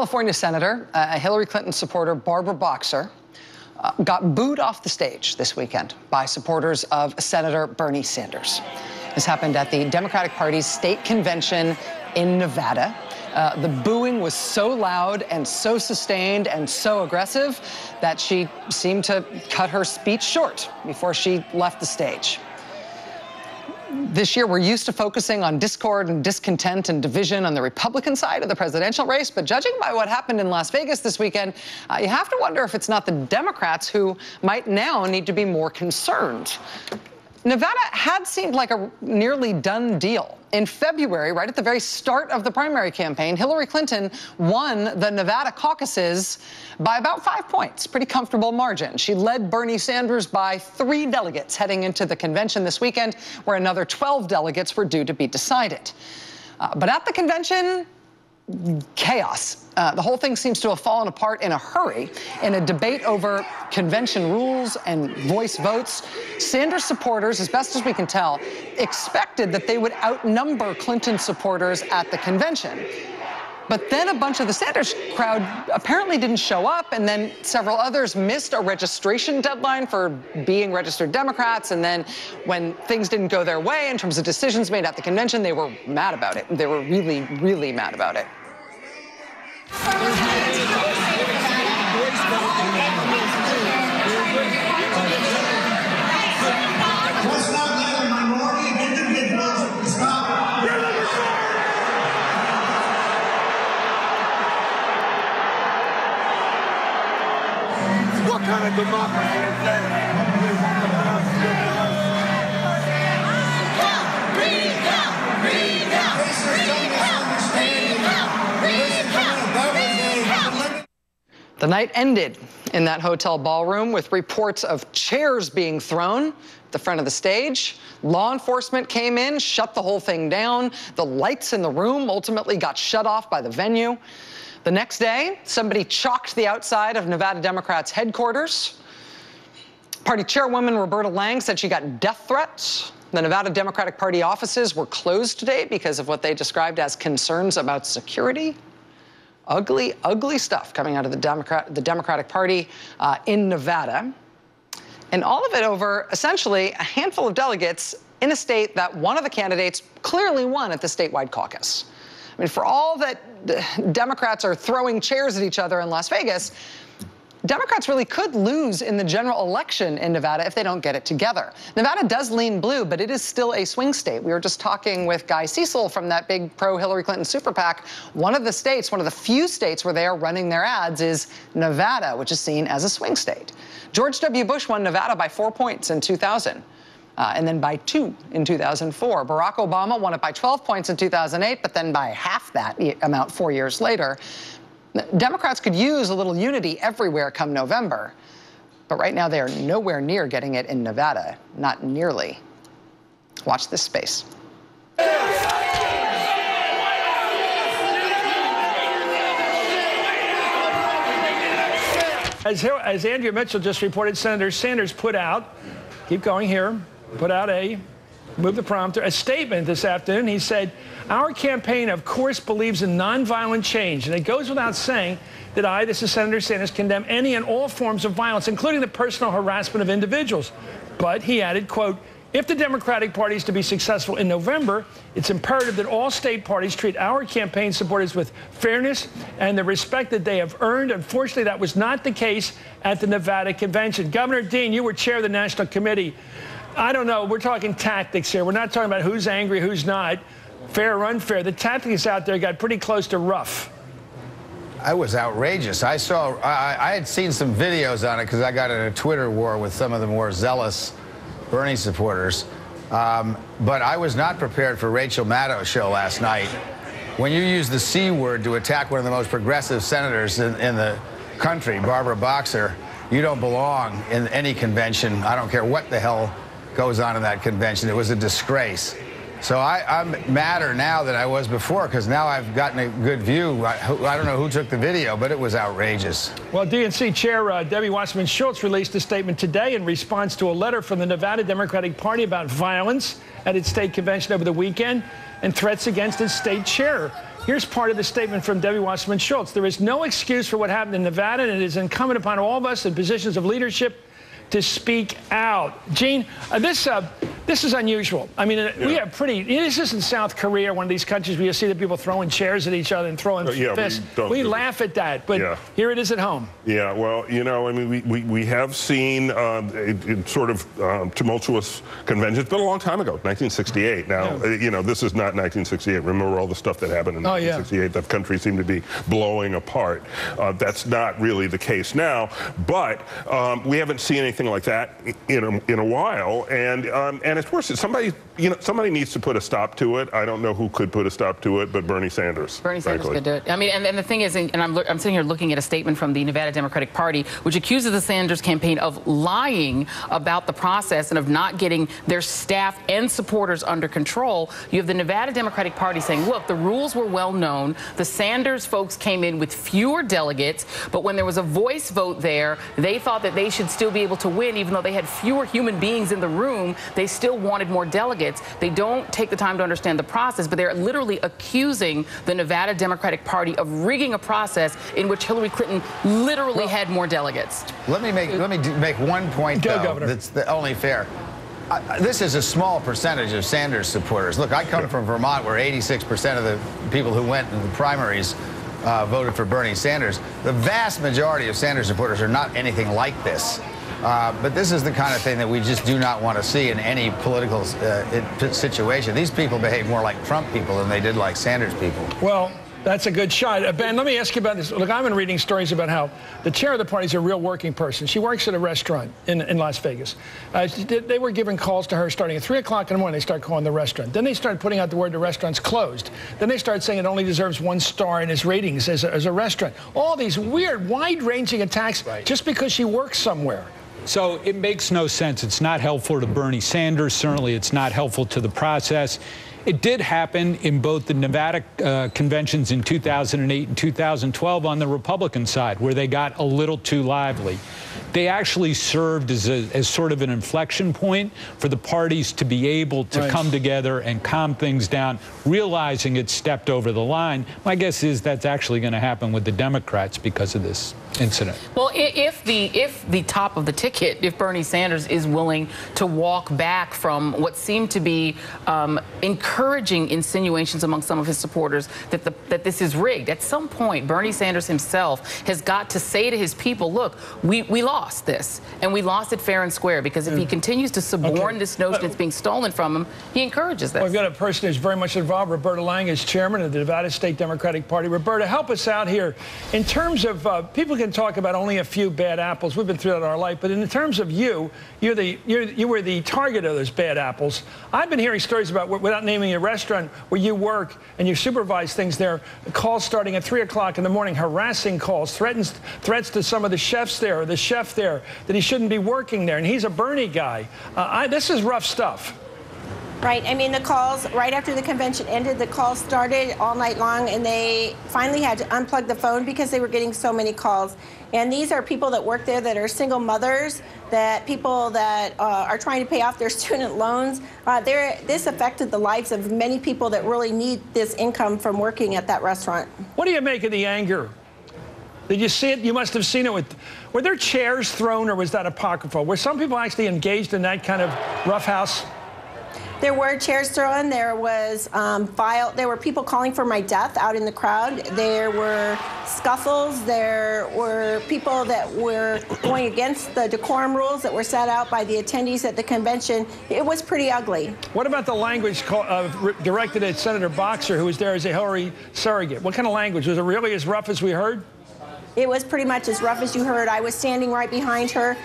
California Senator, Hillary Clinton supporter Barbara Boxer, got booed off the stage this weekend by supporters of Senator Bernie Sanders. This happened at the Democratic Party's state convention in Nevada. The booing was so loud and so sustained and so aggressive that she seemed to cut her speech short before she left the stage. This year, we're used to focusing on discord and discontent and division on the Republican side of the presidential race, but judging by what happened in Las Vegas this weekend, you have to wonder if it's not the Democrats who might now need to be more concerned. Nevada had seemed like a nearly done deal. In February, right at the very start of the primary campaign, Hillary Clinton won the Nevada caucuses by about 5 points, pretty comfortable margin. She led Bernie Sanders by 3 delegates heading into the convention this weekend, where another 12 delegates were due to be decided. But at the convention, chaos. The whole thing seems to have fallen apart in a hurry in a debate over convention rules and voice votes. Sanders supporters, as best as we can tell, expected that they would outnumber Clinton supporters at the convention. But then a bunch of the Sanders crowd apparently didn't show up, and then several others missed a registration deadline for being registered Democrats. And then when things didn't go their way in terms of decisions made at the convention, they were mad about it. They were really, really mad about it. What kind of democracy is that? The night ended in that hotel ballroom with reports of chairs being thrown at the front of the stage. Law enforcement came in, shut the whole thing down. The lights in the room ultimately got shut off by the venue. The next day, somebody chalked the outside of Nevada Democrats' headquarters. Party chairwoman Roberta Lang said she got death threats. The Nevada Democratic Party offices were closed today because of what they described as concerns about security. Ugly, ugly stuff coming out of the Democratic Party in Nevada. And all of it over essentially a handful of delegates in a state that one of the candidates clearly won at the statewide caucus. I mean, for all that Democrats are throwing chairs at each other in Las Vegas, Democrats really could lose in the general election in Nevada if they don't get it together. Nevada does lean blue, but it is still a swing state. We were just talking with Guy Cecil from that big pro-Hillary Clinton super PAC. One of the states, one of the few states where they are running their ads is Nevada, which is seen as a swing state. George W. Bush won Nevada by 4 points in 2000. And then by 2 in 2004. Barack Obama won it by 12 points in 2008, but then by half that amount 4 years later. Democrats could use a little unity everywhere come November, but right now they are nowhere near getting it in Nevada, not nearly. Watch this space. As Andrea Mitchell just reported, Senator Sanders put out, keep going here, put out move the prompter, a statement this afternoon. He said, our campaign, of course, believes in nonviolent change. And it goes without saying that this is Senator Sanders, condemn any and all forms of violence, including the personal harassment of individuals. But he added, quote, if the Democratic Party is to be successful in November, it's imperative that all state parties treat our campaign supporters with fairness and the respect that they have earned. Unfortunately, that was not the case at the Nevada convention. Governor Dean, you were chair of the National Committee. I don't know. We're talking tactics here. We're not talking about who's angry, who's not, fair or unfair. The tactics out there got pretty close to rough. I was outrageous. I had seen some videos on it because I got in a Twitter war with some of the more zealous Bernie supporters. But I was not prepared for Rachel Maddow's show last night. When you use the C word to attack one of the most progressive senators in the country, Barbara Boxer, you don't belong in any convention. I don't care what the hell goes on in that convention. It was a disgrace. So I'm madder now than I was before because now I've gotten a good view. I don't know who took the video, but it was outrageous. Well, DNC Chair Debbie Wasserman Schultz released a statement today in response to a letter from the Nevada Democratic Party about violence at its state convention over the weekend and threats against its state chair. Here's part of the statement from Debbie Wasserman Schultz. There is no excuse for what happened in Nevada, and it is incumbent upon all of us in positions of leadership to speak out. Gene, this is unusual. I mean, we have this isn't South Korea, one of these countries where you see the people throwing chairs at each other and throwing fists. We laugh at that, but here it is at home. Yeah, well, you know, I mean, we have seen sort of tumultuous conventions, but a long time ago, 1968. Now, you know, this is not 1968. Remember all the stuff that happened in 1968? The country seemed to be blowing apart. That's not really the case now, but we haven't seen anything like that in a while, and it's worse. Somebody needs to put a stop to it. I don't know who could put a stop to it, but Bernie Sanders. Bernie Sanders could do it. I mean, and the thing is, and I'm sitting here looking at a statement from the Nevada Democratic Party, which accuses the Sanders campaign of lying about the process and of not getting their staff and supporters under control. You have the Nevada Democratic Party saying, look, the rules were well known. The Sanders folks came in with fewer delegates, but when there was a voice vote there, they thought that they should still be able to win, even though they had fewer human beings in the room. They still wanted more delegates. They don't take the time to understand the process, but they're literally accusing the Nevada Democratic Party of rigging a process in which Hillary Clinton literally had more delegates. Let me make one point, though, that's only fair. This is a small percentage of Sanders supporters. Look, I come from Vermont, where 86% of the people who went in the primaries voted for Bernie Sanders. The vast majority of Sanders supporters are not anything like this. But this is the kind of thing that we just do not want to see in any political situation. These people behave more like Trump people than they did like Sanders people. Well, that's a good shot. Ben, let me ask you about this. Look, I've been reading stories about how the chair of the party is a real working person. She works at a restaurant in Las Vegas. They were giving calls to her starting at 3 o'clock in the morning. They start calling the restaurant. Then they started putting out the word the restaurant's closed. Then they started saying it only deserves 1 star in its ratings as a restaurant. All these weird, wide-ranging attacks just because she works somewhere. So it makes no sense. It's not helpful to Bernie Sanders. Certainly it's not helpful to the process. It did happen in both the Nevada conventions in 2008 and 2012 on the Republican side, where they got a little too lively. They actually served as sort of an inflection point for the parties to be able to come together and calm things down, realizing it stepped over the line. My guess is that's actually going to happen with the Democrats because of this incident. Well, if the top of the ticket, if Bernie Sanders is willing to walk back from what seemed to be encouraging insinuations among some of his supporters that this is rigged, at some point Bernie Sanders himself has got to say to his people, look, we lost this, and we lost it fair and square, because if he continues to suborn this notion that's being stolen from him, he encourages this. We've got a person who's very much involved. Roberta Lang is chairman of the Nevada State Democratic Party. Roberta, help us out here. In terms of people can talk about only a few bad apples. We've been through that in our life. But in terms of you were the target of those bad apples. I've been hearing stories about, without naming a restaurant where you work and you supervise things there, calls starting at 3 o'clock in the morning, harassing calls, threats to some of the chefs there, or the chef there, that he shouldn't be working there. And he's a Bernie guy. This is rough stuff. Right. I mean, the calls, right after the convention ended, the calls started all night long, and they finally had to unplug the phone because they were getting so many calls. And these are people that work there that are single mothers, that people that are trying to pay off their student loans. This affected the lives of many people that really need this income from working at that restaurant. What do you make of the anger? Did you see it? You must have seen it. Were there chairs thrown, or was that apocryphal? Were some people actually engaged in that kind of roughhouse? There were chairs thrown. There was there were people calling for my death out in the crowd. There were scuffles. There were people that were going against the decorum rules that were set out by the attendees at the convention. It was pretty ugly. What about the language directed at Senator Boxer, who was there as a Hillary surrogate? What kind of language? Was it really as rough as we heard? It was pretty much as rough as you heard. I was standing right behind her.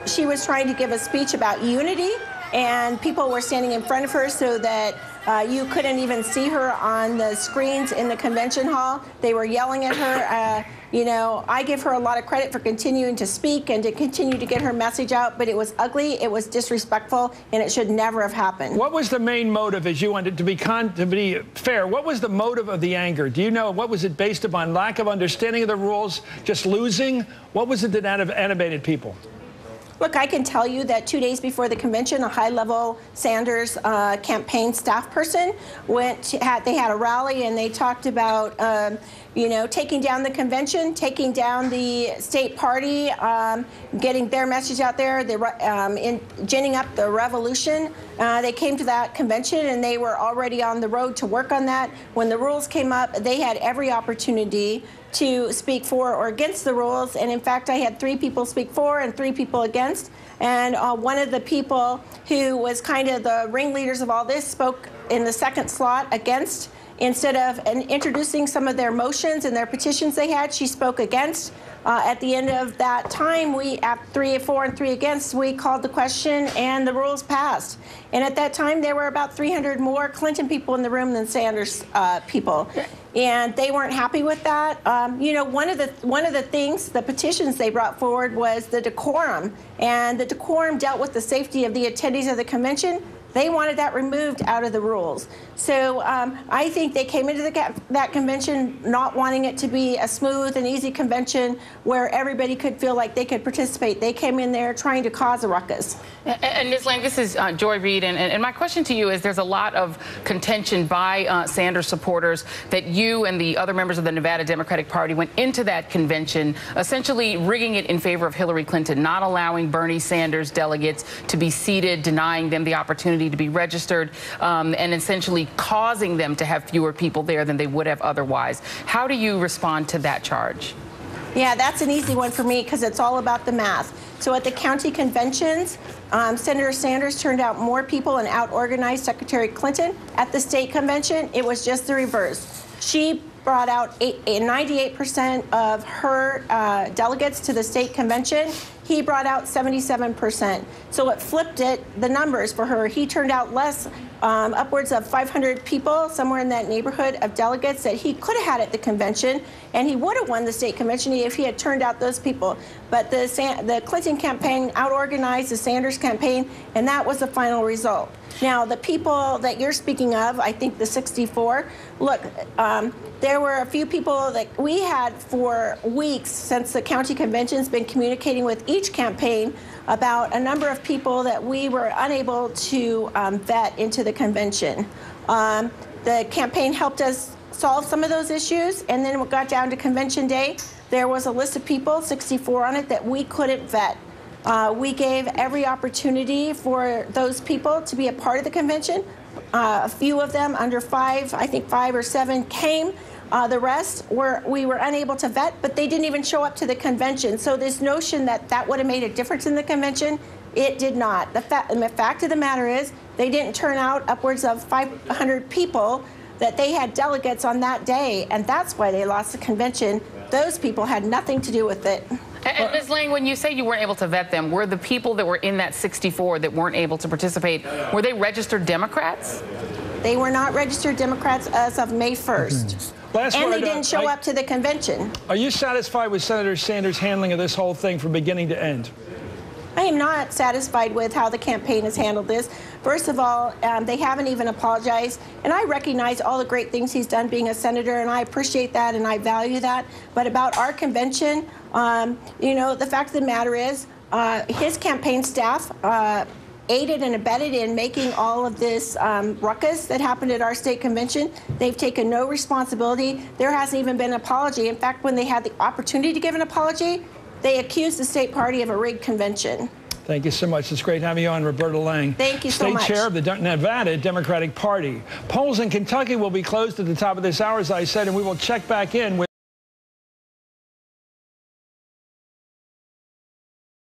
She was trying to give a speech about unity, and people were standing in front of her so that you couldn't even see her on the screens in the convention hall. They were yelling at her. You know, I give her a lot of credit for continuing to speak and to continue to get her message out, but it was ugly, it was disrespectful, and it should never have happened. What was the main motive, as you wanted to be fair? What was the motive of the anger? Do you know? What was it based upon? Lack of understanding of the rules, just losing? What was it that animated people? Look, I can tell you that 2 days before the convention, a high-level Sanders campaign staff person they had a rally, and they talked about, you know, taking down the convention, taking down the state party, getting their message out there, ginning up the revolution. They came to that convention, and they were already on the road to work on that. When the rules came up, they had every opportunity to speak for or against the rules. And in fact, I had 3 people speak for and 3 people against. And one of the people who was kind of the ringleaders of all this spoke in the second slot against. Instead of introducing some of their motions and their petitions they had, she spoke against. At the end of that time, we, at 3 for and 3 against, we called the question and the rules passed. And at that time, there were about 300 more Clinton people in the room than Sanders people. And they weren't happy with that. You know, one of the things, the petitions they brought forward was the decorum. And the decorum dealt with the safety of the attendees of the convention. They wanted that removed out of the rules. So I think they came into that convention not wanting it to be a smooth and easy convention where everybody could feel like they could participate. They came in there trying to cause a ruckus. And Ms. Lang, this is Joy Reid, and my question to you is there's a lot of contention by Sanders supporters that you and the other members of the Nevada Democratic Party went into that convention essentially rigging it in favor of Hillary Clinton, not allowing Bernie Sanders delegates to be seated, denying them the opportunity to be registered, and essentially causing them to have fewer people there than they would have otherwise. How do you respond to that charge? Yeah, that's an easy one for me because it's all about the math. So at the county conventions, Senator Sanders turned out more people and out-organized Secretary Clinton. At the state convention, it was just the reverse. She brought out 98% of her delegates to the state convention. He brought out 77%. So it flipped the numbers for her. He turned out less, upwards of 500 people, somewhere in that neighborhood of delegates that he could have had at the convention, and he would have won the state convention if he had turned out those people. But the Clinton campaign out-organized the Sanders campaign, and that was the final result. Now, the people that you're speaking of, I think the 64, look, there were a few people that we had for weeks since the county convention's been communicating with each campaign about a number of people that we were unable to vet into the convention. The campaign helped us solve some of those issues, and then when it got down to convention day, there was a list of people, 64 on it, that we couldn't vet. We gave every opportunity for those people to be a part of the convention. A few of them, under 5, I think 5 or 7, came. The rest we were unable to vet, but they didn't even show up to the convention. So this notion that that would have made a difference in the convention, it did not. The fact of the matter is they didn't turn out upwards of 500 people, that they had delegates on that day, and that's why they lost the convention. Those people had nothing to do with it. And Ms. Lang, when you say you weren't able to vet them, were the people that were in that 64 that weren't able to participate, were they registered Democrats? They were not registered Democrats as of May 1st. And they didn't show up to the convention. Are you satisfied with Senator Sanders' handling of this whole thing from beginning to end? I am not satisfied with how the campaign has handled this. First of all, they haven't even apologized. And I recognize all the great things he's done being a senator, and I appreciate that and I value that. But about our convention, you know, the fact of the matter is his campaign staff aided and abetted in making all of this ruckus that happened at our state convention. They've taken no responsibility. There hasn't even been an apology. In fact, when they had the opportunity to give an apology, they accused the state party of a rigged convention. Thank you so much. It's great having you on, Roberta Lang. Thank you so much. State Chair of the Nevada Democratic Party. Polls in Kentucky will be closed at the top of this hour, as I said, and we will check back in with